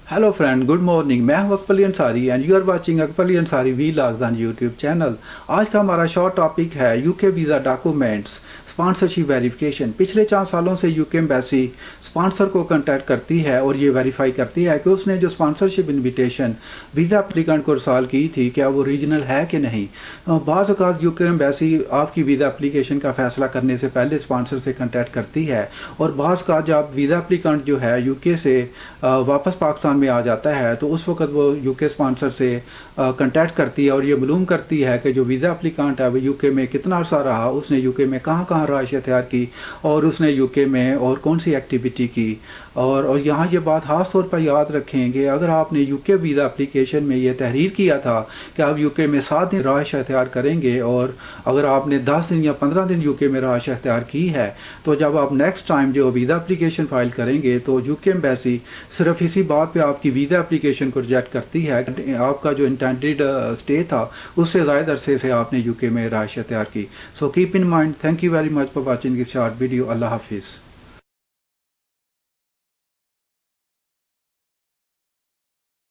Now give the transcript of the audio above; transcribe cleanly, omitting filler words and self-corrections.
Hello friend, good morning. मैं हूं Akbar Ali Ansari and you are watching Akbar Ali Ansari vlogs on YouTube channel. आज का हमारा शॉर्ट टॉपिक है UK visa documents sponsorship verification. पिछले 4 सालों से यूके एम्बेसी स्पॉन्सर को कांटेक्ट करती है और ये वेरीफाई करती है कि उसने जो स्पॉन्सरशिप इन्विटेशन वीज़ा एप्लीकेंट को रसाल की थी क्या वो रीजनल है कि नहीं। बाज़ औक़ात यूके एम्बेसी आपकी वीज़ा एप्लीकेशन का फ़ैसला करने से पहले स्पॉन्सर से कांटेक्ट करती है, और बाज़ औक़ात जब वीज़ा एप्लीकेंट जो है यूके से वापस पाकिस्तान में आ जाता है तो उस वक्त वो यूके स्पॉन्सर से कांटेक्ट करती है और ये मालूम करती है कि जो वीज़ा एप्लीकेंट है वो यूके में कितना अर्सा रहा, उसने यूके में कहाँ कहाँ रहाइश अख्तियार की और उसने यूके में और कौन सी एक्टिविटी की। और यहाँ ये बात ख़ास तौर पर याद रखेंगे, अगर आपने यूके वीज़ा एप्लीकेशन में ये तहरीर किया था कि आप यूके में 7 दिन रहाइश अख्तियार करेंगे और अगर आपने 10 दिन या 15 दिन यूके में रहाइश अख्तियार की है, तो जब आप नेक्स्ट टाइम जो वीज़ा एप्लीकेशन फ़ाइल करेंगे तो यूके एम्बेसी सिर्फ इसी बात पे आपकी वीज़ा एप्लीकेशन को रिजेक्ट करती है, आपका जो इंटेंडेड स्टे था उससे ज़्यादा अरसे से आपने यूके में रहाइश अख्तियार की। So keep in mind. Thank you very much for watching this short video. अल्लाह हाफिज़।